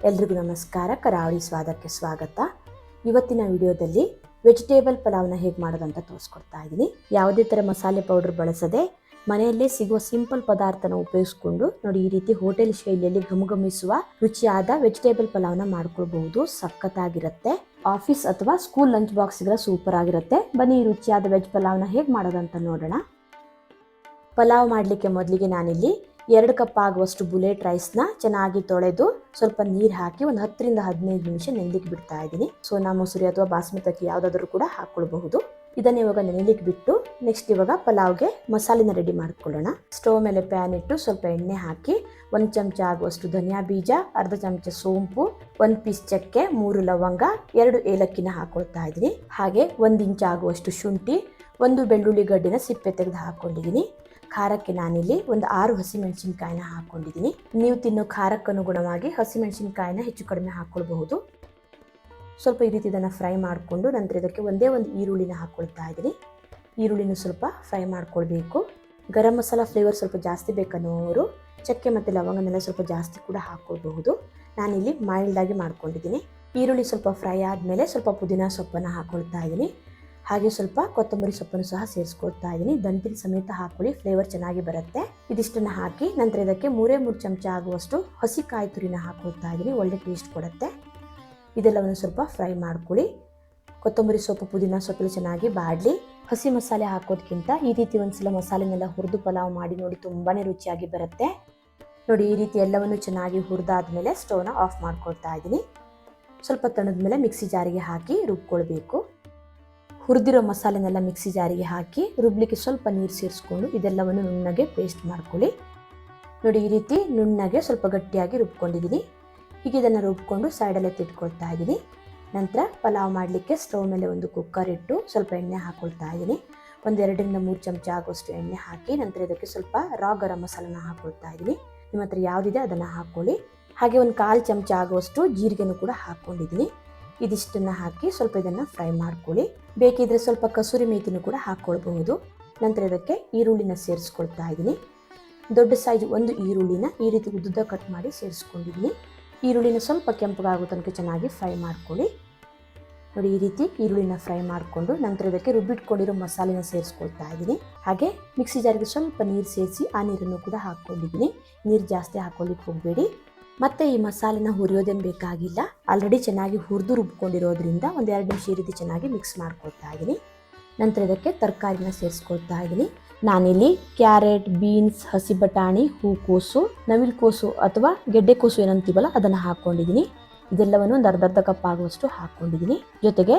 ಎಲ್ರಿಗೂ ನಮಸ್ಕಾರ. ಕರಾವಳಿ ಸ್ವಾದಕ್ಕೆ ಸ್ವಾಗತ. ಇವತ್ತಿನ ವಿಡಿಯೋದಲ್ಲಿ ವೆಜಿಟೇಬಲ್ ಪಲಾವ್ನ ಹೇಗೆ ಮಾಡೋದಂತ ತೋರಿಸ್ಕೊಡ್ತಾ ಇದ್ದೀನಿ. ಯಾವುದೇ ಥರ ಮಸಾಲೆ ಪೌಡರ್ ಬಳಸದೆ ಮನೆಯಲ್ಲೇ ಸಿಗುವ ಸಿಂಪಲ್ ಪದಾರ್ಥನ ಉಪಯೋಗಿಸ್ಕೊಂಡು ನೋಡಿ, ಈ ರೀತಿ ಹೋಟೆಲ್ ಶೈಲಿಯಲ್ಲಿ ಘಮಘಮಿಸುವ ರುಚಿಯಾದ ವೆಜಿಟೇಬಲ್ ಪಲಾವ್ನ ಮಾಡ್ಕೊಳ್ಬಹುದು. ಸಖತ್ತಾಗಿರುತ್ತೆ. ಆಫೀಸ್ ಅಥವಾ ಸ್ಕೂಲ್ ಲಂಚ್ ಬಾಕ್ಸ್ಗೆಲ್ಲ ಸೂಪರ್ ಆಗಿರುತ್ತೆ. ಬನ್ನಿ, ಈ ರುಚಿಯಾದ ವೆಜ್ ಪಲಾವ್ನ ಹೇಗೆ ಮಾಡೋದಂತ ನೋಡೋಣ. ಪಲಾವ್ ಮಾಡಲಿಕ್ಕೆ ಮೊದಲಿಗೆ ನಾನಿಲ್ಲಿ 2 ಕಪ್ ಆಗುವಷ್ಟು ಬುಲೆಟ್ ರೈಸ್ನ ಚೆನ್ನಾಗಿ ತೊಳೆದು ಸ್ವಲ್ಪ ನೀರು ಹಾಕಿ ಒಂದು 10 ರಿಂದ 15 ನಿಮಿಷ ನೆನೆಲಿಕ್ಕೆ ಬಿಡ್ತಾ ಇದ್ದೀನಿ. ಸೋನಾ ಮಸೂರಿ ಅಥವಾ ಬಾಸ್ಮತಿ ಅಕ್ಕಿ ಯಾವುದಾದ್ರೂ ಕೂಡ ಹಾಕ್ಕೊಳ್ಬಹುದು. ಇದನ್ನ ಇವಾಗ ನೆನೆಲಿಕ್ಕೆ ಬಿಟ್ಟು ನೆಕ್ಸ್ಟ್ ಇವಾಗ ಪಲಾವ್ಗೆ ಮಸಾಲೆನ ರೆಡಿ ಮಾಡ್ಕೊಳ್ಳೋಣ. ಸ್ಟವ್ ಮೇಲೆ ಪ್ಯಾನ್ ಇಟ್ಟು ಸ್ವಲ್ಪ ಎಣ್ಣೆ ಹಾಕಿ 1 ಚಮಚ ಆಗುವಷ್ಟು ಧನಿಯಾ ಬೀಜ, ಅರ್ಧ ಚಮಚ ಸೋಂಪು, 1 ಪೀಸ್ ಚಕ್ಕೆ, 3 ಲವಂಗ, 2 ಏಲಕ್ಕಿನ ಹಾಕೊಳ್ತಾ ಇದ್ದೀನಿ. ಹಾಗೆ 1 ಇಂಚ್ ಆಗುವಷ್ಟು ಶುಂಠಿ, 1 ಬೆಳ್ಳುಳ್ಳಿ ಗಡ್ಡಿನ ಸಿಪ್ಪೆ ತೆಗೆದು ಹಾಕೊಂಡಿದ್ದೀನಿ. ಖಾರಕ್ಕೆ ನಾನಿಲ್ಲಿ ಒಂದು 6 ಹಸಿಮೆಣಸಿನ್ಕಾಯಿನ ಹಾಕೊಂಡಿದ್ದೀನಿ. ನೀವು ತಿನ್ನೋ ಖಾರಕ್ಕನುಗುಣವಾಗಿ ಹಸಿಮೆಣಸಿನ್ಕಾಯಿನ ಹೆಚ್ಚು ಕಡಿಮೆ ಹಾಕೊಳ್ಬಹುದು. ಸ್ವಲ್ಪ ಈ ರೀತಿ ಇದನ್ನು ಫ್ರೈ ಮಾಡಿಕೊಂಡು ನಂತರ ಇದಕ್ಕೆ ಒಂದೇ ಒಂದು ಈರುಳ್ಳಿನ ಹಾಕ್ಕೊಳ್ತಾ ಇದ್ದೀನಿ. ಈರುಳ್ಳಿನ ಸ್ವಲ್ಪ ಫ್ರೈ ಮಾಡ್ಕೊಳ್ಬೇಕು. ಗರಂ ಮಸಾಲ ಫ್ಲೇವರ್ ಸ್ವಲ್ಪ ಜಾಸ್ತಿ ಬೇಕನ್ನೋರು ಚಕ್ಕೆ ಮತ್ತು ಲವಂಗನೆಲ್ಲ ಸ್ವಲ್ಪ ಜಾಸ್ತಿ ಕೂಡ ಹಾಕ್ಕೊಳ್ಬಹುದು. ನಾನಿಲ್ಲಿ ಮೈಲ್ಡಾಗಿ ಮಾಡ್ಕೊಂಡಿದ್ದೀನಿ. ಈರುಳ್ಳಿ ಸ್ವಲ್ಪ ಫ್ರೈ ಆದಮೇಲೆ ಸ್ವಲ್ಪ ಪುದೀನ ಸೊಪ್ಪನ್ನು ಹಾಕ್ಕೊಳ್ತಾ ಇದ್ದೀನಿ. ಹಾಗೆ ಸ್ವಲ್ಪ ಕೊತ್ತಂಬರಿ ಸೊಪ್ಪನ್ನು ಸಹ ಸೇರಿಸ್ಕೊಳ್ತಾ ಇದ್ದೀನಿ. ದಂಟಿನ ಸಮೇತ ಹಾಕೊಳ್ಳಿ, ಫ್ಲೇವರ್ ಚೆನ್ನಾಗಿ ಬರುತ್ತೆ. ಇದಿಷ್ಟನ್ನು ಹಾಕಿ ನಂತರ ಇದಕ್ಕೆ 3 ಚಮಚ ಆಗುವಷ್ಟು ಹಸಿ ಕಾಯಿ ತುರಿನ ಹಾಕ್ಕೊಳ್ತಾ ಇದ್ದೀನಿ. ಒಳ್ಳೆ ಟೇಸ್ಟ್ ಕೊಡುತ್ತೆ. ಇದೆಲ್ಲವನ್ನು ಸ್ವಲ್ಪ ಫ್ರೈ ಮಾಡ್ಕೊಳ್ಳಿ. ಕೊತ್ತಂಬರಿ ಸೊಪ್ಪು, ಪುದೀನ ಸೊಪ್ಪು ಚೆನ್ನಾಗಿ ಬಾಡಲಿ. ಹಸಿ ಮಸಾಲೆ ಹಾಕೋದಕ್ಕಿಂತ ಈ ರೀತಿ ಒಂದ್ಸಲ ಮಸಾಲೆನೆಲ್ಲ ಹುರಿದು ಪಲಾವ್ ಮಾಡಿ ನೋಡಿ, ತುಂಬಾ ರುಚಿಯಾಗಿ ಬರುತ್ತೆ. ನೋಡಿ, ಈ ರೀತಿ ಎಲ್ಲವನ್ನು ಚೆನ್ನಾಗಿ ಹುರಿದಾದ್ಮೇಲೆ ಸ್ಟವ್ನ ಆಫ್ ಮಾಡ್ಕೊಳ್ತಾ ಇದ್ದೀನಿ. ಸ್ವಲ್ಪ ತಣದ ಮೇಲೆ ಮಿಕ್ಸಿ ಜಾರಿಗೆ ಹಾಕಿ ರುಬ್ಕೊಳ್ಬೇಕು. ಹುರಿದಿರೋ ಮಸಾಲೆನೆಲ್ಲ ಮಿಕ್ಸಿ ಜಾರಿಗೆ ಹಾಕಿ ರುಬ್ಲಿಕ್ಕೆ ಸ್ವಲ್ಪ ನೀರು ಸೇರಿಸ್ಕೊಂಡು ಇದೆಲ್ಲವನ್ನು ನುಣ್ಣಗೆ ಪೇಸ್ಟ್ ಮಾಡ್ಕೊಳ್ಳಿ. ನೋಡಿ, ಈ ರೀತಿ ನುಣ್ಣಗೆ ಸ್ವಲ್ಪ ಗಟ್ಟಿಯಾಗಿ ರುಬ್ಕೊಂಡಿದ್ದೀನಿ. ಹೀಗೆ ಇದನ್ನು ರುಬ್ಕೊಂಡು ಸೈಡಲ್ಲೇ ತಿಟ್ಕೊಳ್ತಾ ಇದ್ದೀನಿ. ನಂತರ ಪಲಾವ್ ಮಾಡಲಿಕ್ಕೆ ಸ್ಟವ್ ಮೇಲೆ ಒಂದು ಕುಕ್ಕರ್ ಇಟ್ಟು ಸ್ವಲ್ಪ ಎಣ್ಣೆ ಹಾಕ್ಕೊಳ್ತಾ ಇದ್ದೀನಿ. ಒಂದು 2 ರಿಂದ 3 ಚಮಚ ಆಗುವಷ್ಟು ಎಣ್ಣೆ ಹಾಕಿ ನಂತರ ಇದಕ್ಕೆ ಸ್ವಲ್ಪ ರಾ ಗರಂ ಮಸಾಲನ ಹಾಕ್ಕೊಳ್ತಾ ಇದ್ದೀನಿ. ನಿಮ್ಮ ಹತ್ರ ಯಾವುದಿದೆ ಅದನ್ನು ಹಾಕ್ಕೊಳ್ಳಿ. ಹಾಗೆ ಒಂದು 1/4 ಚಮಚ ಆಗುವಷ್ಟು ಜೀರಿಗೆನೂ ಕೂಡ ಹಾಕ್ಕೊಂಡಿದ್ದೀನಿ. ಇದಿಷ್ಟನ್ನು ಹಾಕಿ ಸ್ವಲ್ಪ ಇದನ್ನು ಫ್ರೈ ಮಾಡ್ಕೊಳ್ಳಿ. ಬೇಕಿದ್ರೆ ಸ್ವಲ್ಪ ಕಸೂರಿ ಮೇಥಿನೂ ಕೂಡ ಹಾಕ್ಕೊಳ್ಬಹುದು. ನಂತರ ಇದಕ್ಕೆ ಈರುಳ್ಳಿನ ಸೇರಿಸ್ಕೊಳ್ತಾ ಇದ್ದೀನಿ. ದೊಡ್ಡ ಸೈಜ್ ಒಂದು ಈರುಳ್ಳಿನ ಈ ರೀತಿ ಉದ್ದುದ್ದ ಕಟ್ ಮಾಡಿ ಸೇರಿಸ್ಕೊಂಡಿದ್ದೀನಿ. ಈರುಳ್ಳಿನ ಸ್ವಲ್ಪ ಕೆಂಪಗಾಗೋ ತನಕ ಚೆನ್ನಾಗಿ ಫ್ರೈ ಮಾಡ್ಕೊಳ್ಳಿ. ನೋಡಿ, ಈ ರೀತಿ ಈರುಳ್ಳಿನ ಫ್ರೈ ಮಾಡಿಕೊಂಡು ನಂತರ ಇದಕ್ಕೆ ರುಬ್ಬಿಟ್ಕೊಂಡಿರೋ ಮಸಾಲೆನ ಸೇರಿಸ್ಕೊಳ್ತಾ ಇದ್ದೀನಿ. ಹಾಗೆ ಮಿಕ್ಸಿ ಜಾರಿಗೆ ಸ್ವಲ್ಪ ನೀರು ಸೇರಿಸಿ ಆ ನೀರನ್ನು ಕೂಡ ಹಾಕ್ಕೊಂಡಿದ್ದೀನಿ. ನೀರು ಜಾಸ್ತಿ ಹಾಕ್ಕೊಳ್ಳಿಕ್ಕೆ ಹೋಗಬೇಡಿ. ಮತ್ತೆ ಈ ಮಸಾಲೆನ ಹುರಿಯೋದೇನು ಬೇಕಾಗಿಲ್ಲ. ಆಲ್ರೆಡಿ ಚೆನ್ನಾಗಿ ಹುರಿದು ರುಬ್ಕೊಂಡಿರೋದ್ರಿಂದ ಒಂದು 2 ನಿಮಿಷ ಈ ರೀತಿ ಚೆನ್ನಾಗಿ ಮಿಕ್ಸ್ ಮಾಡ್ಕೊಳ್ತಾ ಇದ್ದೀನಿ. ನಂತರ ಇದಕ್ಕೆ ತರಕಾರಿನ ಸೇರಿಸ್ಕೊಳ್ತಾ ಇದ್ದೀನಿ. ನಾನಿಲ್ಲಿ ಕ್ಯಾರೆಟ್, ಬೀನ್ಸ್, ಹಸಿ ಬಟಾಣಿ, ಹೂಕೋಸು, ನವಿಲುಕೋಸು ಅಥವಾ ಗೆಡ್ಡೆಕೋಸು ಏನಂತೀವಲ್ಲ ಅದನ್ನು ಹಾಕ್ಕೊಂಡಿದ್ದೀನಿ. ಇದೆಲ್ಲವನ್ನು ಒಂದು ಅರ್ಧ ಕಪ್ ಆಗುವಷ್ಟು ಹಾಕ್ಕೊಂಡಿದ್ದೀನಿ. ಜೊತೆಗೆ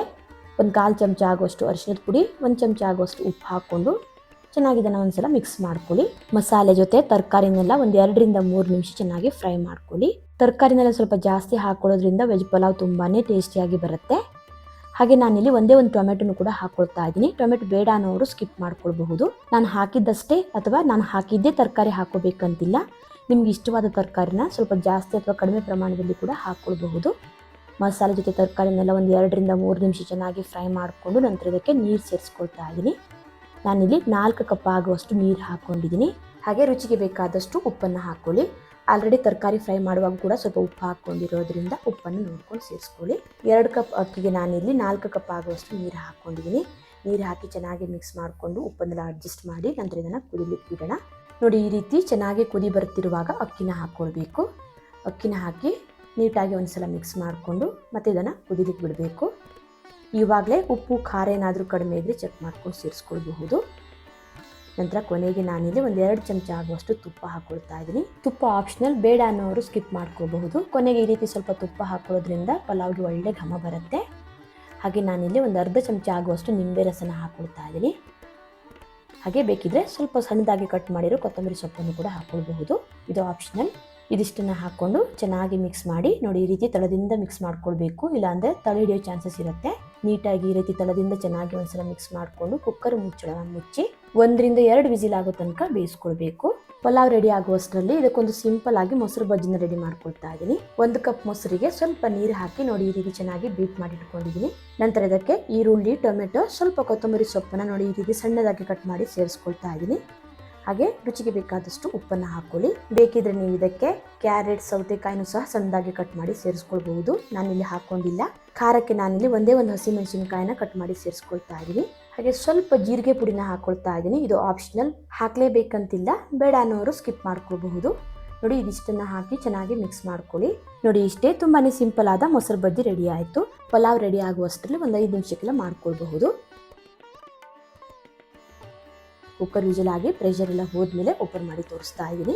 ಒಂದು 1/4 ಚಮಚ ಆಗುವಷ್ಟು ಅರಿಶಿಣದ ಪುಡಿ, 1 ಚಮಚ ಆಗುವಷ್ಟು ಉಪ್ಪು ಹಾಕ್ಕೊಂಡು ಚೆನ್ನಾಗಿ ಇದನ್ನು ಒಂದ್ಸಲ ಮಿಕ್ಸ್ ಮಾಡ್ಕೊಳ್ಳಿ. ಮಸಾಲೆ ಜೊತೆ ತರಕಾರಿನೆಲ್ಲ ಒಂದು 2 ರಿಂದ 3 ನಿಮಿಷ ಚೆನ್ನಾಗಿ ಫ್ರೈ ಮಾಡ್ಕೊಳ್ಳಿ. ತರಕಾರಿನೆಲ್ಲ ಸ್ವಲ್ಪ ಜಾಸ್ತಿ ಹಾಕೊಳ್ಳೋದ್ರಿಂದ ವೆಜ್ ಪಲಾವ್ ತುಂಬಾ ಟೇಸ್ಟಿಯಾಗಿ ಬರುತ್ತೆ. ಹಾಗೆ ನಾನಿಲ್ಲಿ ಒಂದೇ ಒಂದು ಟೊಮೆಟೊನು ಕೂಡ ಹಾಕ್ಕೊಳ್ತಾ ಇದ್ದೀನಿ. ಟೊಮೆಟೊ ಬೇಡ ಅನ್ನೋರು ಸ್ಕಿಪ್ ಮಾಡ್ಕೊಳ್ಬಹುದು. ನಾನು ಹಾಕಿದ್ದಷ್ಟೇ ಅಥವಾ ನಾನು ಹಾಕಿದ್ದೇ ತರಕಾರಿ ಹಾಕೋಬೇಕಂತಿಲ್ಲ. ನಿಮ್ಗೆ ಇಷ್ಟವಾದ ತರಕಾರಿನ ಸ್ವಲ್ಪ ಜಾಸ್ತಿ ಅಥವಾ ಕಡಿಮೆ ಪ್ರಮಾಣದಲ್ಲಿ ಕೂಡ ಹಾಕ್ಕೊಳ್ಬಹುದು. ಮಸಾಲೆ ಜೊತೆ ತರಕಾರಿನೆಲ್ಲ ಒಂದು 2 ರಿಂದ 3 ನಿಮಿಷ ಚೆನ್ನಾಗಿ ಫ್ರೈ ಮಾಡಿಕೊಂಡು ನಂತರ ಇದಕ್ಕೆ ನೀರು ಸೇರಿಸ್ಕೊಳ್ತಾ ಇದ್ದೀನಿ. ನಾನಿಲ್ಲಿ 4 ಕಪ್ ಆಗುವಷ್ಟು ನೀರು ಹಾಕ್ಕೊಂಡಿದ್ದೀನಿ. ಹಾಗೆ ರುಚಿಗೆ ಬೇಕಾದಷ್ಟು ಉಪ್ಪನ್ನು ಹಾಕ್ಕೊಳ್ಳಿ. ಆಲ್ರೆಡಿ ತರಕಾರಿ ಫ್ರೈ ಮಾಡುವಾಗ ಕೂಡ ಸ್ವಲ್ಪ ಉಪ್ಪು ಹಾಕ್ಕೊಂಡಿರೋದ್ರಿಂದ ಉಪ್ಪನ್ನು ನೋಡ್ಕೊಂಡು ಸೇರಿಸ್ಕೊಳ್ಳಿ. 2 ಕಪ್ ಅಕ್ಕಿಗೆ ನಾನಿಲ್ಲಿ 4 ಕಪ್ ಆಗುವಷ್ಟು ನೀರು ಹಾಕ್ಕೊಂಡಿದ್ದೀನಿ. ನೀರು ಹಾಕಿ ಚೆನ್ನಾಗಿ ಮಿಕ್ಸ್ ಮಾಡಿಕೊಂಡು ಉಪ್ಪನ್ನೆಲ್ಲ ಅಡ್ಜಸ್ಟ್ ಮಾಡಿ ನಂತರ ಇದನ್ನು ಕುದಿಲಿಕ್ಕೆ ಬಿಡೋಣ. ನೋಡಿ, ಈ ರೀತಿ ಚೆನ್ನಾಗಿ ಕುದಿ ಬರ್ತಿರುವಾಗ ಅಕ್ಕಿನ ಹಾಕ್ಕೊಳ್ಬೇಕು. ಅಕ್ಕಿನ ಹಾಕಿ ನೀಟಾಗಿ ಒಂದ್ಸಲ ಮಿಕ್ಸ್ ಮಾಡಿಕೊಂಡು ಮತ್ತೆ ಇದನ್ನು ಕುದಿಲಿಕ್ಕೆ ಬಿಡಬೇಕು. ಇವಾಗಲೇ ಉಪ್ಪು ಖಾರ ಏನಾದರೂ ಕಡಿಮೆ ಇದ್ದರೆ ಚೆಕ್ ಮಾಡ್ಕೊಂಡು ಸೇರಿಸ್ಕೊಳ್ಬಹುದು. ನಂತರ ಕೊನೆಗೆ ನಾನಿಲ್ಲಿ ಒಂದು 2 ಚಮಚ ಆಗುವಷ್ಟು ತುಪ್ಪ ಹಾಕ್ಕೊಳ್ತಾ ಇದ್ದೀನಿ. ತುಪ್ಪ ಆಪ್ಷನಲ್, ಬೇಡ ಅನ್ನೋರು ಸ್ಕಿಪ್ ಮಾಡ್ಕೊಳ್ಬಹುದು. ಕೊನೆಗೆ ಈ ರೀತಿ ಸ್ವಲ್ಪ ತುಪ್ಪ ಹಾಕೊಳ್ಳೋದ್ರಿಂದ ಪಲಾವ್ಗೆ ಒಳ್ಳೆ ಘಮ ಬರುತ್ತೆ. ಹಾಗೆ ನಾನಿಲ್ಲಿ ಒಂದು ಅರ್ಧ ಚಮಚ ಆಗುವಷ್ಟು ನಿಂಬೆ ರಸನ ಹಾಕ್ಕೊಳ್ತಾ ಇದ್ದೀನಿ. ಹಾಗೆ ಬೇಕಿದ್ರೆ ಸ್ವಲ್ಪ ಸಣ್ಣದಾಗಿ ಕಟ್ ಮಾಡಿರೋ ಕೊತ್ತಂಬರಿ ಸೊಪ್ಪನ್ನು ಕೂಡ ಹಾಕ್ಕೊಳ್ಬಹುದು. ಇದು ಆಪ್ಷನಲ್. ಇದಿಷ್ಟನ್ನು ಹಾಕ್ಕೊಂಡು ಚೆನ್ನಾಗಿ ಮಿಕ್ಸ್ ಮಾಡಿ. ನೋಡಿ, ಈ ರೀತಿ ತಳದಿಂದ ಮಿಕ್ಸ್ ಮಾಡ್ಕೊಳ್ಬೇಕು, ಇಲ್ಲಾಂದರೆ ತಳ ಹಿಡಿಯೋ ಚಾನ್ಸಸ್ ಇರುತ್ತೆ. ನೀಟಾಗಿ ಈ ರೀತಿ ತಳದಿಂದ ಚೆನ್ನಾಗಿ ಒಂದ್ಸಲ ಮಿಕ್ಸ್ ಮಾಡಿಕೊಂಡು ಕುಕ್ಕರ್ ಮುಚ್ಚಳನ ಮುಚ್ಚಿ 1 ರಿಂದ 2 ವಿಸಿಲ್ ಆಗೋ ತನಕ ಬೇಯಿಸ್ಕೊಳ್ಬೇಕು. ಪಲಾವ್ ರೆಡಿ ಆಗುವಷ್ಟರಲ್ಲಿ ಇದಕ್ಕೊಂದು ಸಿಂಪಲ್ ಆಗಿ ಮೊಸರು ಬಜ್ಜಿನ ರೆಡಿ ಮಾಡ್ಕೊಳ್ತಾ ಇದ್ದೀನಿ. 1 ಕಪ್ ಮೊಸರಿಗೆ ಸ್ವಲ್ಪ ನೀರು ಹಾಕಿ ನೋಡಿ ಈ ರೀತಿ ಚೆನ್ನಾಗಿ ಬೀಟ್ ಮಾಡಿ ಇಟ್ಕೊಂಡಿದ್ದೀನಿ. ನಂತರ ಇದಕ್ಕೆ ಈರುಳ್ಳಿ, ಟೊಮೆಟೊ, ಸ್ವಲ್ಪ ಕೊತ್ತಂಬರಿ ಸೊಪ್ಪನ್ನ ನೋಡಿ ಈ ರೀತಿ ಸಣ್ಣದಾಗಿ ಕಟ್ ಮಾಡಿ ಸೇರಿಸ್ಕೊಳ್ತಾ ಇದ್ದೀನಿ. ಹಾಗೆ ರುಚಿಗೆ ಬೇಕಾದಷ್ಟು ಉಪ್ಪನ್ನು ಹಾಕೊಳ್ಳಿ. ಬೇಕಿದ್ರೆ ನೀವು ಇದಕ್ಕೆ ಕ್ಯಾರೆಟ್, ಸೌತೆಕಾಯಿನೂ ಸಹ ಸಣ್ಣದಾಗಿ ಕಟ್ ಮಾಡಿ ಸೇರಿಸ್ಕೊಳ್ಬಹುದು. ನಾನಿಲ್ಲಿ ಹಾಕೊಂಡಿಲ್ಲ. ಖಾರಕ್ಕೆ ನಾನಿಲ್ಲಿ ಒಂದೇ ಒಂದು ಹಸಿಮೆಣಸಿನಕಾಯಿನ ಕಟ್ ಮಾಡಿ ಸೇರಿಸ್ಕೊಳ್ತಾ ಇದ್ದೀನಿ. ಹಾಗೆ ಸ್ವಲ್ಪ ಜೀರಿಗೆ ಪುಡಿನ ಹಾಕೊಳ್ತಾ ಇದ್ದೀನಿ. ಇದು ಆಪ್ಷನಲ್, ಹಾಕ್ಲೇಬೇಕಂತಿಲ್ಲ. ಬೇಡ ಅನ್ನೋರು ಸ್ಕಿಪ್ ಮಾಡ್ಕೊಳ್ಬಹುದು. ನೋಡಿ, ಇದಿಷ್ಟನ್ನು ಹಾಕಿ ಚೆನ್ನಾಗಿ ಮಿಕ್ಸ್ ಮಾಡ್ಕೊಳ್ಳಿ. ನೋಡಿ, ಇಷ್ಟೇ ತುಂಬಾನೇ ಸಿಂಪಲ್ ಆದ ಮೊಸರು ಬಜ್ಜಿ ರೆಡಿ ಆಯಿತು. ಪಲಾವ್ ರೆಡಿ ಆಗುವಷ್ಟರಲ್ಲಿ ಒಂದು 5 ನಿಮಿಷಕ್ಕೆಲ್ಲ ಮಾಡ್ಕೊಳ್ಬಹುದು. ಕುಕ್ಕರ್ ವಿಜಿಲ್ ಆಗಿ ಪ್ರೆಷರ್ ಎಲ್ಲ ಹೋದ್ಮೇಲೆ ಓಪನ್ ಮಾಡಿ ತೋರಿಸ್ತಾ ಇದ್ದೀನಿ.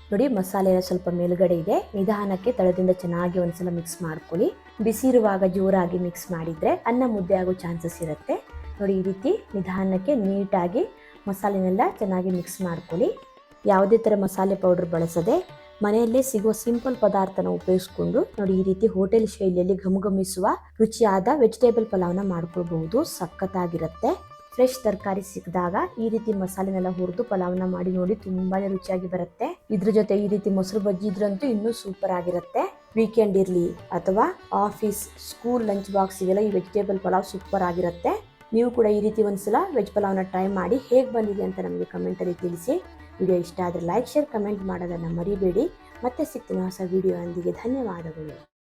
ನೋಡಿ, ಮಸಾಲೆ ಎಲ್ಲ ಸ್ವಲ್ಪ ಮೇಲ್ಗಡೆ ಇದೆ. ನಿಧಾನಕ್ಕೆ ತಳದಿಂದ ಚೆನ್ನಾಗಿ ಒಂದ್ಸಲ ಮಿಕ್ಸ್ ಮಾಡ್ಕೊಳ್ಳಿ. ಬಿಸಿ ಇರುವಾಗ ಜೋರಾಗಿ ಮಿಕ್ಸ್ ಮಾಡಿದ್ರೆ ಅನ್ನ ಮುದ್ದೆ ಆಗೋ ಚಾನ್ಸಸ್ ಇರುತ್ತೆ. ನೋಡಿ, ಈ ರೀತಿ ನಿಧಾನಕ್ಕೆ ನೀಟಾಗಿ ಮಸಾಲೆನೆಲ್ಲ ಚೆನ್ನಾಗಿ ಮಿಕ್ಸ್ ಮಾಡ್ಕೊಳ್ಳಿ. ಯಾವುದೇ ಥರ ಮಸಾಲೆ ಪೌಡರ್ ಬಳಸದೆ ಮನೆಯಲ್ಲೇ ಸಿಗುವ ಸಿಂಪಲ್ ಪದಾರ್ಥನ ಉಪಯೋಗಿಸ್ಕೊಂಡು ನೋಡಿ, ಈ ರೀತಿ ಹೋಟೆಲ್ ಶೈಲಿಯಲ್ಲಿ ಘಮಘಮಿಸುವ ರುಚಿಯಾದ ವೆಜಿಟೇಬಲ್ ಪಲಾವ್ನ ಮಾಡ್ಕೊಳ್ಬಹುದು. ಸಖತ್ತಾಗಿರುತ್ತೆ. ಫ್ರೆಶ್ ತರಕಾರಿ ಸಿಕ್ಕಿದಾಗ ಈ ರೀತಿ ಮಸಾಲೆನೆಲ್ಲ ಹುರಿದು ಪಲಾವ್ನ ಮಾಡಿ ನೋಡಿ, ತುಂಬಾನೇ ರುಚಿಯಾಗಿ ಬರುತ್ತೆ. ಇದ್ರ ಜೊತೆ ಈ ರೀತಿ ಮೊಸರು ಬಜ್ಜಿ ಇದ್ರಂತೂ ಇನ್ನೂ ಸೂಪರ್ ಆಗಿರುತ್ತೆ. ವೀಕೆಂಡ್ ಇರಲಿ ಅಥವಾ ಆಫೀಸ್, ಸ್ಕೂಲ್ ಲಂಚ್ ಬಾಕ್ಸಿಗೆಲ್ಲ ಈ ವೆಜಿಟೇಬಲ್ ಪಲಾವ್ ಸೂಪರ್ ಆಗಿರುತ್ತೆ. ನೀವು ಕೂಡ ಈ ರೀತಿ ಒಂದ್ಸಲ ವೆಜ್ ಪಲಾವ್ನ ಟ್ರೈ ಮಾಡಿ ಹೇಗೆ ಬಂದಿದೆ ಅಂತ ನಮಗೆ ಕಮೆಂಟಲ್ಲಿ ತಿಳಿಸಿ. ವಿಡಿಯೋ ಇಷ್ಟ ಆದರೆ ಲೈಕ್, ಶೇರ್, ಕಮೆಂಟ್ ಮಾಡೋದನ್ನು ಮರಿಬೇಡಿ. ಮತ್ತೆ ಸಿಗ್ತೀನಿ ಹೊಸ ವಿಡಿಯೋ ಒಂದಿಗೆ. ಧನ್ಯವಾದಗಳು.